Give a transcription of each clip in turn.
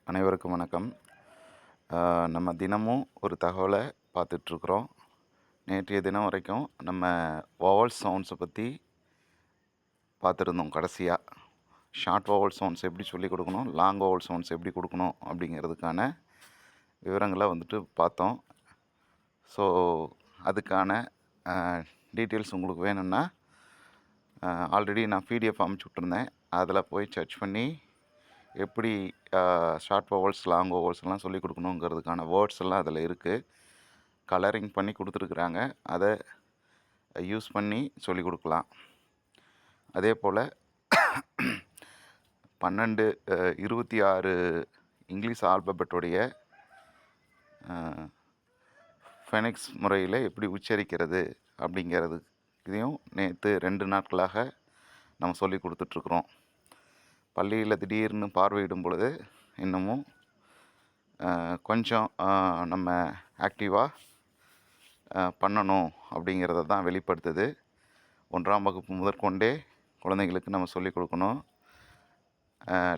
அனைவருக்கும் வணக்கம். நம்ம தினமும் ஒரு தகவலை பார்த்துட்ருக்குறோம். நேற்றைய தினம் வரைக்கும் நம்ம வவல் சவுண்ட்ஸை பற்றி பார்த்துருந்தோம் கடைசியா. ஷார்ட் வவல் சவுண்ட்ஸ் எப்படி சொல்லிக் கொடுக்கணும், லாங் வவல் சவுண்ட்ஸ் எப்படி கொடுக்கணும் அப்படிங்கிறதுக்கான விவரங்களை பார்த்தோம். ஸோ அதுக்கான டீட்டெயில்ஸ் உங்களுக்கு வேணும்னா ஆல்ரெடி நான் பிடிஎஃப் அனுப்பிச்சி விட்ருந்தேன். அதில் போய் சர்ச் பண்ணி எப்படி ஷார்ட் வவல்ஸ் லாங் வவல்ஸ்லாம் சொல்லிக் கொடுக்கணுங்கிறதுக்கான வேர்ட்ஸ் எல்லாம் அதில் இருக்குது. கலரிங் பண்ணி கொடுத்துருக்குறாங்க. அதை யூஸ் பண்ணி சொல்லிக் கொடுக்கலாம். அதே போல் 26 இங்கிலீஷ் ஆல்பபெட்டுடைய ஃபெனிக்ஸ் முறையில் எப்படி உச்சரிக்கிறது அப்படிங்கிறது இதையும் நேற்று 2 நாட்களாக நம்ம சொல்லி கொடுத்துட்ருக்குறோம். பள்ளியில் திடீர்னு பார்வையிடும் பொழுது இன்னமும் கொஞ்சம் நம்ம ஆக்டிவாக பண்ணணும் அப்படிங்கிறத தான் வெளிப்படுத்துது. 1ஆம் வகுப்பு முதற்கொண்டே குழந்தைங்களுக்கு நம்ம சொல்லிக் கொடுக்கணும்.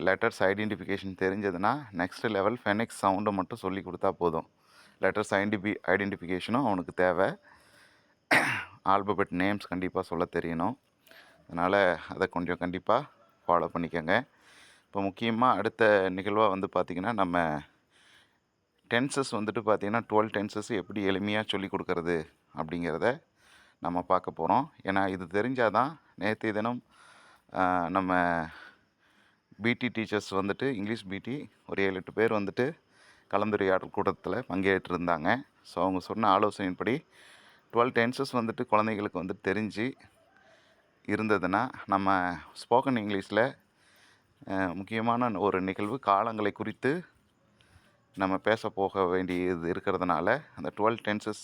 லெட்டர்ஸ் ஐடென்டிஃபிகேஷன் தெரிஞ்சதுன்னா நெக்ஸ்ட் லெவல் ஃபெனிக்ஸ் சவுண்டை மட்டும் சொல்லி கொடுத்தா போதும். லெட்டர்ஸ் ஐடென்டிஃபிகேஷனும் அவனுக்கு தேவை. ஆல்பபெட் நேம்ஸ் கண்டிப்பாக சொல்ல தெரியணும். அதனால் அதை கொஞ்சம் கண்டிப்பாக ஃபாலோ பண்ணிக்கோங்க. இப்போ முக்கியமாக அடுத்த நிகழ்வாக பார்த்திங்கன்னா நம்ம டென்சஸ் பார்த்திங்கன்னா 12 டென்சஸ் எப்படி எளிமையாக சொல்லி கொடுக்கறது அப்படிங்கிறத நம்ம பார்க்க போகிறோம். ஏன்னா இது தெரிஞ்சால் தான் நேற்றைய தினம் நம்ம பிடி டீச்சர்ஸ் இங்கிலீஷ் பிடி ஒரு 7-8 பேர் கலந்துரையாடல் கூட்டத்தில் பங்கேற்றிருந்தாங்க. ஸோ அவங்க சொன்ன ஆலோசனையின்படி 12 டென்சஸ் குழந்தைங்களுக்கு தெரிஞ்சு இருந்ததுன்னா நம்ம ஸ்போக்கன் இங்கிலீஷில் முக்கியமான ஒரு நிகழ்வு காலங்களை குறித்து நம்ம பேச போக வேண்டியது இருக்கிறதுனால அந்த 12 டென்சஸ்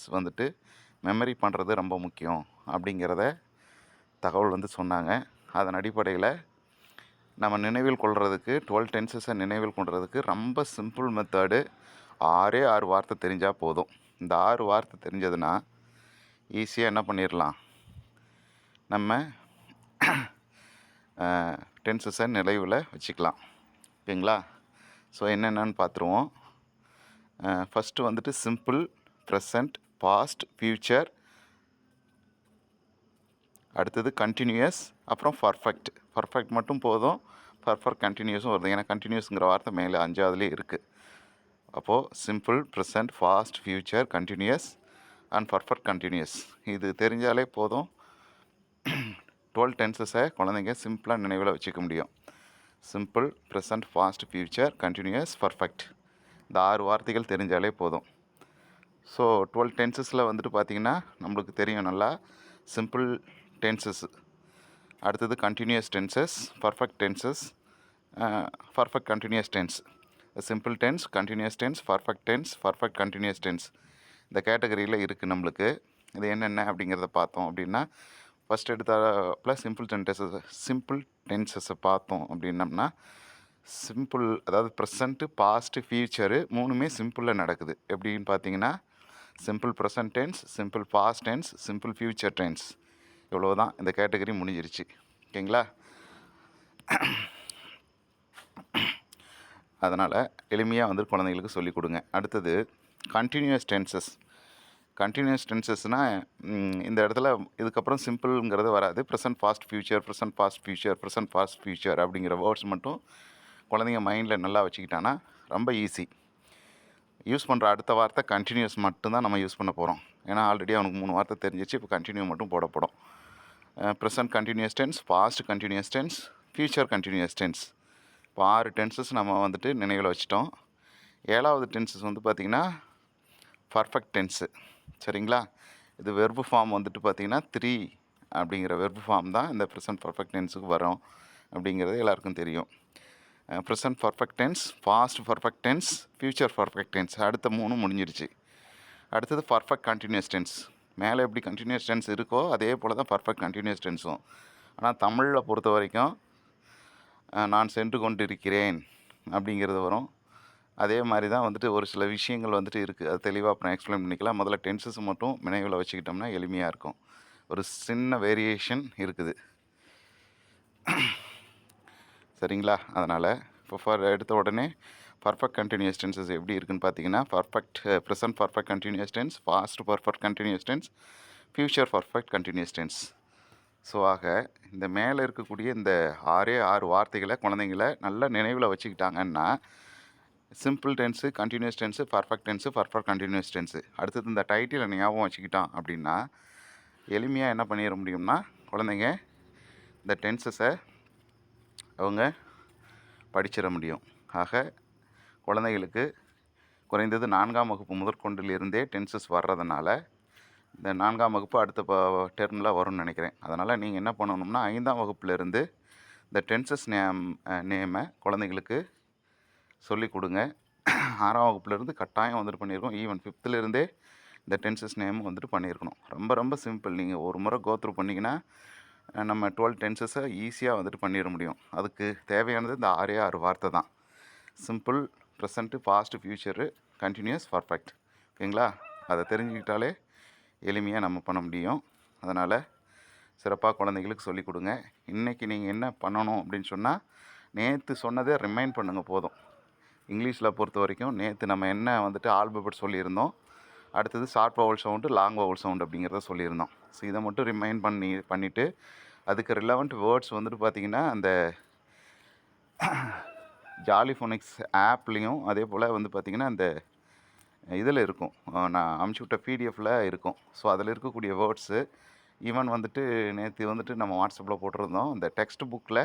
மெமரி பண்ணுறது ரொம்ப முக்கியம் அப்படிங்கிறத தகவல் சொன்னாங்க. அதன் அடிப்படையில் நம்ம நினைவில் கொள்கிறதுக்கு 12 டென்சஸை நினைவில் கொள்கிறதுக்கு ரொம்ப சிம்பிள் மெத்தடு 6 வார்த்தை தெரிஞ்சால் போதும். இந்த 6 வார்த்தை தெரிஞ்சதுன்னா ஈஸியாக என்ன பண்ணிடலாம், நம்ம டென்சஸை நினைவில் வச்சுக்கலாம். ஓகேங்களா? ஸோ என்னென்னு பார்த்துருவோம். First simple, present, past, future, அடுத்தது கண்டினியூஸ், அப்புறம் பர்ஃபெக்ட் மட்டும் போதும். பர்ஃபெக்ட் கண்டினியூஸும் வருது. ஏன்னா கண்டினியூஸுங்கிற வார்த்தை மேலே 5ஆவதுலேயே இருக்குது. அப்போது simple, present, past, future, continuous and perfect continuous இது தெரிஞ்சாலே போதும். 12 டென்சஸை குழந்தைங்க சிம்பிளாக நினைவில் வச்சுக்க முடியும். Simple, present, past, future, continuous, perfect இந்த 6 வார்த்தைகள் தெரிஞ்சாலே போதும். ஸோ 12 டென்சஸில் பார்த்திங்கன்னா நம்மளுக்கு தெரியும் நல்லா. சிம்பிள் டென்சஸ், அடுத்தது continuous tenses, perfect tenses, perfect continuous tense, simple tense, continuous tense, perfect tense, perfect continuous tense இந்த கேட்டகரியில் இருக்குது நம்மளுக்கு. இது என்னென்ன அப்படிங்கிறத பார்த்தோம் அப்படின்னா, ஃபஸ்ட் எடுத்தாப்புல சிம்பிள் டென்சஸை பார்த்தோம் அப்படின்னம்னா, சிம்பிள் அதாவது ப்ரெசண்ட்டு, பாஸ்ட்டு, ஃப்யூச்சரு 3மே சிம்பிளில் நடக்குது. எப்படின்னு பார்த்தீங்கன்னா simple present tense, simple past tense, simple future tense. இவ்வளோ தான், இந்த கேட்டகரி முடிஞ்சிருச்சு. ஓகேங்களா? அதனால் எளிமையாக குழந்தைங்களுக்கு சொல்லிக் கொடுங்க. அடுத்தது கண்டினியூஸ் டென்சஸ். கண்டினியூஸ் டென்சஸ்னால் இந்த இடத்துல இதுக்கப்புறம் சிம்பிள்ங்கிறது வராது. Present past future, present past future, present past future அப்படிங்கிற வேர்ட்ஸ் மட்டும் குழந்தைங்க மைண்டில் நல்லா வச்சுக்கிட்டான்னா ரொம்ப ஈஸி. யூஸ் பண்ணுற அடுத்த வார்த்தை கண்டினியூஸ் மட்டும்தான் நம்ம யூஸ் பண்ண போகிறோம். ஏன்னா ஆல்ரெடி அவனுக்கு 3 வார்த்தை தெரிஞ்சிச்சு. இப்போ கண்டினியூ மட்டும் போடப்படும். Present continuous tense, past continuous tense, future continuous tense. இப்போ 6 டென்சஸ் நம்ம நினைவில் வச்சிட்டோம். 7வது டென்சஸ் பார்த்திங்கன்னா பர்ஃபெக்ட் டென்ஸு. சரிங்களா? இது வெர்பு ஃபார்ம் பார்த்திங்கன்னா 3 அப்படிங்கிற வெர்பு ஃபார்ம் தான் இந்த ப்ரெசன்ட் பர்ஃபெக்ட் டென்ஸுக்கு வரும் அப்படிங்கிறது எல்லாருக்கும் தெரியும். Present perfect tense, past perfect tense, future perfect tense அடுத்த 3 முடிஞ்சிருச்சு. அடுத்தது பர்ஃபெக்ட் கண்டினியூஸ் டென்ஸ். மேலே எப்படி கண்டினியூஸ் டென்ஸ் இருக்கோ அதே போல் தான் பர்ஃபெக்ட் கண்டினியூஸ் டென்ஸும். ஆனால் தமிழில் பொறுத்த வரைக்கும் நான் சென்று கொண்டிருக்கிறேன் அப்படிங்கிறது வரும். அதே மாதிரி தான் ஒரு சில விஷயங்கள் இருக்குது. அது தெளிவாக அப்புறம் எக்ஸ்பிளைன் பண்ணிக்கலாம். முதல்ல டென்சஸ் மட்டும் நினைவில் வச்சுக்கிட்டோம்னா எளிமையாக இருக்கும். ஒரு சின்ன வேரியேஷன் இருக்குது. சரிங்களா? அதனால் இப்போ எடுத்த உடனே பர்ஃபெக்ட் கண்டினியூஸ் டென்சஸ் எப்படி இருக்குன்னு பார்த்தீங்கன்னா, present perfect continuous tense, past perfect continuous tense, future perfect continuous tense. So ஆக இந்த மேலே இருக்கக்கூடிய இந்த 6 வார்த்தைகளை குழந்தைங்கள நல்லா நினைவில் வச்சுக்கிட்டாங்கன்னா, simple tense, continuous tense, perfect tense, perfect continuous tense. அடுத்தது இந்த டைட்டிலை ஞாபகம் வச்சுக்கிட்டான் அப்படின்னா, எளிமையாக என்ன பண்ணிட முடியும்னா, குழந்தைங்க இந்த டென்சஸை அவங்க படிச்சிட முடியும். ஆக குழந்தைகளுக்கு குறைந்தது 4ஆம் வகுப்பு முதற்கொண்டிலிருந்தே டென்சஸ் வர்றதுனால, இந்த 4ஆம் வகுப்பு அடுத்த டெர்மில் வரும்னு நினைக்கிறேன். அதனால் நீங்கள் என்ன பண்ணணும்னா, 5ஆம் வகுப்புலேருந்து இந்த டென்சஸ் நேமை குழந்தைங்களுக்கு சொல்லிக் கொடுங்க. 6ஆம் வகுப்புலேருந்து கட்டாயம் வந்துட்டு பண்ணியிருக்கோம். ஈவன் 5th இந்த டென்சஸ் நேமும் வந்துட்டு பண்ணியிருக்கணும். ரொம்ப ரொம்ப சிம்பிள். நீங்கள் ஒரு முறை கோத்ரூ பண்ணிங்கன்னா நம்ம 12 டென்சஸை ஈஸியாக வந்துட்டு பண்ணிட முடியும். அதுக்கு தேவையானது இந்த 6 வார்த்தை தான். Simple, present, past, future, continuous, perfect. ஓகேங்களா? அதை தெரிஞ்சுக்கிட்டாலே எளிமையாக நம்ம பண்ண முடியும். அதனால் சிறப்பாக குழந்தைங்களுக்கு சொல்லிக் கொடுங்க. இன்றைக்கி நீங்கள் என்ன பண்ணணும் அப்படின்னு சொன்னால், நேற்று சொன்னதை ரிமைண்ட் பண்ணுங்கள் போதும். இங்கிலீஷில் பொறுத்த வரைக்கும் நேற்று நம்ம என்ன வந்துட்டு ஆல்பபெட் சொல்லியிருந்தோம், அடுத்தது short vowel sound, long vowel sound அப்படிங்கிறத சொல்லியிருந்தோம். ஸோ இதை மட்டும் ரிமைண்ட் பண்ணிவிட்டு அதுக்கு ரிலவெண்ட் வேர்ட்ஸ் வந்துட்டு பார்த்திங்கன்னா, அந்த ஜாலிஃபோனிக்ஸ் ஆப்லேயும் அதே போல் வந்து பார்த்திங்கன்னா அந்த இதில் இருக்கும், நான் அமுச்சு விட்ட பிடிஎஃப்பில் இருக்கும். ஸோ அதில் இருக்கக்கூடிய வேர்ட்ஸு ஈவன் வந்துட்டு நேற்று வந்துட்டு நம்ம வாட்ஸ்அப்பில் போட்டிருந்தோம். இந்த டெக்ஸ்ட் புக்கில்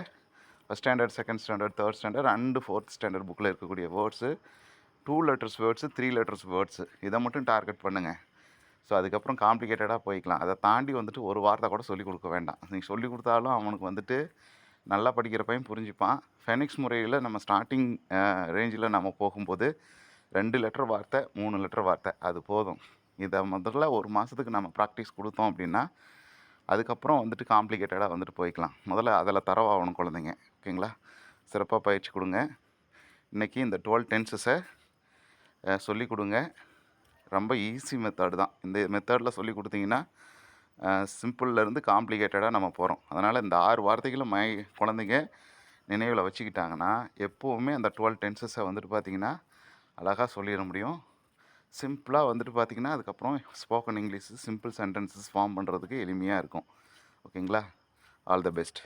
first standard, second standard, third standard and 4th standard புக்கில் இருக்கக்கூடிய words 2 letters words, 3 letters words, இதை மட்டும் டார்கெட் பண்ணுங்கள். ஸோ அதுக்கப்புறம் காம்ப்ளிகேட்டடாக போய்க்கலாம். அதை தாண்டி வந்துட்டு ஒரு வார்த்தை கூட சொல்லிக் கொடுக்க வேண்டாம். நீங்கள் சொல்லிக் கொடுத்தாலும் அவனுக்கு வந்துட்டு நல்லா படிக்கிற பையன் புரிஞ்சுப்பான். ஃபெனிக்ஸ் முறையில் நம்ம ஸ்டார்டிங் ரேஞ்சில் நம்ம போகும்போது 2 லெட்டர் வார்த்தை, 3 லெட்டர் வார்த்தை அது போதும். இதை முதல்ல ஒரு மாதத்துக்கு நம்ம ப்ராக்டிஸ் கொடுத்தோம் அப்படின்னா, அதுக்கப்புறம் வந்துட்டு காம்ப்ளிகேட்டடாக வந்துட்டு போய்க்கலாம். முதல்ல அதில் தரவாகணும் குழந்தைங்க. ஓகேங்களா? சிறப்பாக பயிற்சி கொடுங்க. இன்றைக்கி இந்த 12 டென்சஸை சொல்லிக் கொடுங்க. ரொம்ப ஈஸி மெத்தட் தான். இந்த மெத்தடில் சொல்லி கொடுத்தீங்கன்னா சிம்பிள்லேருந்து காம்ப்ளிகேட்டடாக நம்ம போகிறோம். அதனால் இந்த 6 வார்த்தைகளும் குழந்தைங்க நினைவில் வச்சுக்கிட்டாங்கன்னா, எப்போவுமே அந்த 12 டென்சஸை வந்துட்டு பார்த்திங்கன்னா அழகாக சொல்லிட முடியும். சிம்பிளாக வந்துட்டு பார்த்திங்கன்னா அதுக்கப்புறம் spoken English simple sentences form பண்ணுறதுக்கு எளிமையாக இருக்கும். ஓகேங்களா? All the best.